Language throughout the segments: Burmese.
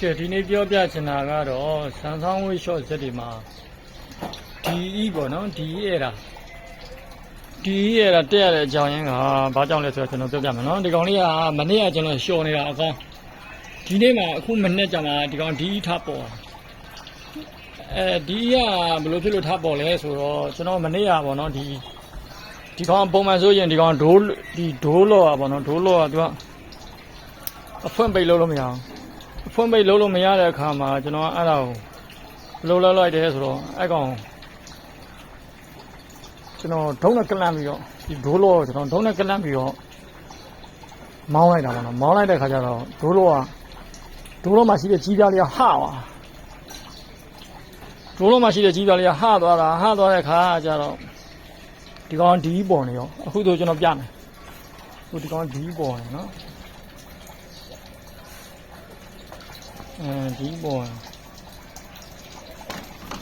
ကဲဒီနေ့ပြောပြချင်တာကတော့ဆန်ဆောင်ဝေး short ဇက်တွေမှာဒီပေါ့နော်ဒီအဲ့ဒါတက်ရတဲ့အကြောင်းရင်းကဘာကြောင့်လဲဆိုတော့ကျွန်တော်ပြောပြမယ်နော်ဒီကောင်လေးကမနေ့ကကျွန်တော်ရှော့နေတာအကောင်ဒီနေ့မှာအခုမနေ့ကျမှဒီကောင်ဒီထားပေါ်ဒီကဘယ်လိုဖြစ်လို့ထားပေါ်လဲဆိုတော့ကျွန်တော်မနေ့ကပေါ့နော်ဒီကောင်ပုံမှန်ဆိုရင်ဒီကောင်ဒိုးလော့อ่ะပေါ့နော်ဒိုးလော့อ่ะသူကအဖွင့်ပိတ်လို့မရအောင်အဖွင့်ပိတ်လို့မရတဲ့အခါမှာကျွန်တော်အဲ့ဒါကိုလှုပ်လိုက်တယ်ဆိုတော့အဲ့ကောင်ကျွန်တော်ဒုံးနဲ့ကလန့်ပြီးတော့ဒီဒိုးလောကျွန်တော်ဒုံးနဲ့ကလန့်ပြီးတော့မောင်းလိုက်တာပေါ့နော်မောင်းလိုက်တဲ့ခါကျတော့ဒိုးလောမှာရှိတဲ့ကြီးပြားလေးကဟသွားဒိုးလောမှာရှိတဲ့ကြီးပြားလေးကဟသွားတဲ့ခါကျတော့ဒီကောင်ဒီပေါ်နေရောအခုဆိုကျွန်တော်ပြမယ်အခုဒီကောင်ဒီပေါ်နေနော်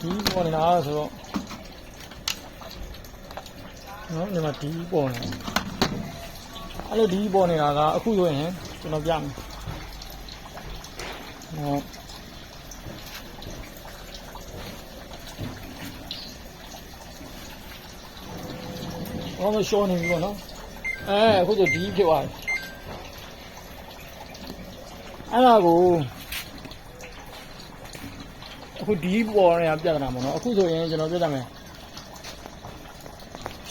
ဒီပေါ်နေတာဆိုတော့နော်ဒီမှာဒီပေါ်နေအဲ့လိုဒီပေါ်နေတာကအခုဆိုရင်ကျွန်တော်ပြမယ်ဟောမရှော့နေပြီပေါ့နော်အခုဆိုဒီဖြစ်သွားပြီအဲ့ဒါကိုအခုဒီပေါ်နေတာပြဿနာပေါ့နော်အခုဆိုရင်ကျွန်တော်ပြောကြမယ်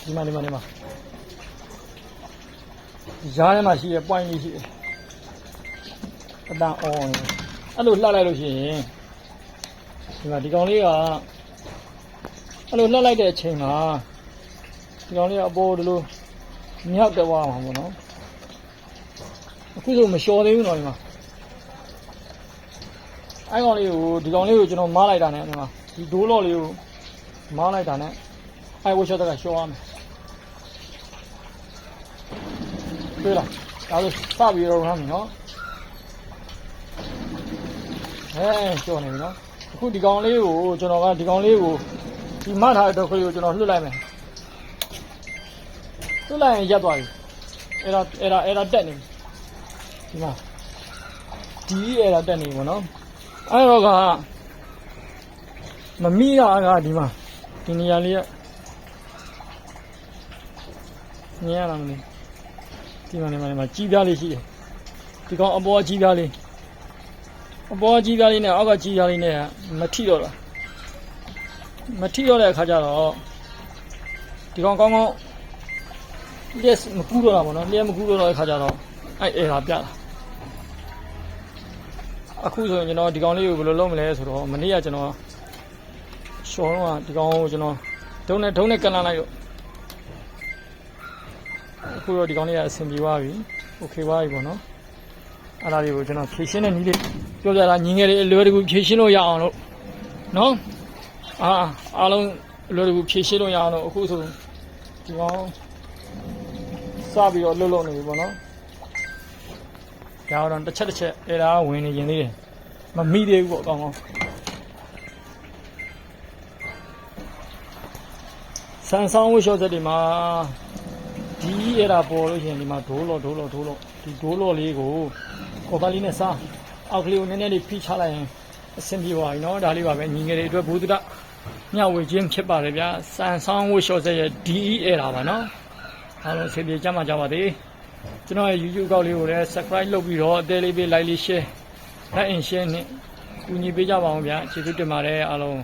ဒီမှာရားထဲမှာရှိတဲ့ point လေးရှိတယ်အတန်အော်နေအဲ့လိုလှလိုက်လို့ရှိရင်ဒီမှာဒီကောင်လေးကအဲ့လိုလှလိုက်တဲ့အချိန်မှာဒီကောင်လေးကအပေါ်ဒီလိုမြောက်တက်သွားမှာပေါ့နော်အခုဆိုမလျှော်သေးဘူးတော့ဒီမှာအဲ့ကောင်လေးကိုဒီကောင်လေးကိုကျွန်တော်မားလိုက်တာနဲ့ဒီမှာဒီဒိုးလော့လေးကိုမားလိုက်တာနဲ့အဲ့ဝှရှော့တက်ကလျှော်ရမယ်တွေ့လားဒါဆိုစပြီးတော့ရမ်းပြီနော်လျှော်နေပြီနော်အခုဒီကောင်လေးကိုကျွန်တော်ကဒီကောင်လေးကိုဒီမထားတဲ့တော့ခွေးကိုကျွန်တော်လှုပ်လိုက်မယ်လှုပ်လိုက်ရင်ရပ်သွားပြီအဲ့ဒါတက်နေပြီဒီမှာဒီအဲ့ဒါတက်နေပြီပေါ့နော်အဲ့တော့ကမမီးတာကဒီမှာဒီနေရာလေးကမြင်ရလားမသိဒီမှာကြီးပြားလေးရှိတယ်ဒီကောင်အပေါ်ကြီးပြားလေးနဲ့အောက်ကကြီးပြားလေးနဲ့မထိတော့တဲ့အခါကျတော့ဒီကောင်ကောင်းလက်မကူးတော့တာပေါ့နော်လက်မကူးတော့တဲ့အခါကျတော့အဲ့ဒါပြတာအခုဆိုရင်ကျွန်တော်ဒီကောင်လေးကိုဘယ်လိုလုပ်မလဲဆိုတော့မနေ့ကကျွန်တော်ရှော်တော့ဒီကောင်ကိုကျွန်တော်ဒုံးနဲ့ကလန့်လိုက်တော့အခုတော့ဒီကောင်လေးကအဆင်ပြေသွားပြီโอเคသွားပြီပေါ့နော်အဲ့ဒါလေးကိုကျွန်တော်ဖြည့်ရှင်းတဲ့နည်းလေးပြောပြတာညီငယ်လေးအလွယ်တကူဖြည့်ရှင်းလို့ရအောင်လို့နော်အားလုံးအလွယ်တကူဖြည့်ရှင်းလို့ရအောင်လို့အခုဆိုဒီကောင်စပြီးတော့လှုပ်နေပြီပေါ့နော်ဒါတော့တစ်ချက်အဲ့ဒါဝင်နေရင်သေးတယ်မမိသေးဘူးပေါ့အကောင်ဆန်ဆောင်ဝှရှော့ဇက်တွေမှာဒီအဲ့ဒါပေါ်လို့ရှိရင်ဒီမှာဒိုးလော့ဒီဒိုးလော့လေးကိုကော်ပါလေးနဲ့စားအောက်ကလေးကိုနည်းနည်းလေးဖိချလိုက်ရင်အဆင်ပြေပါပြီနော်ဒါလေးပါပဲညီငယ်တွေအတွက်ဘုဒ္ဓမျှဝေခြင်းဖြစ်ပါတယ်ဗျာဆန်ဆောင်ဝှရှော့ဇက်ရဲ့ဒီအဲ့ဒါပါနော်အားလုံးအဆင်ပြေကြမှာကြပါသေးကျွန်တော်ရဲ့ YouTube ကောက်လေးကိုလည်း subscribe လုပ်ပြီးတော့အသေးလေးပေး like လေး share နဲ့ share နဲ့ကူညီပေးကြပါအောင်ဗျာကျေးဇူးတင်ပါတယ်အားလုံး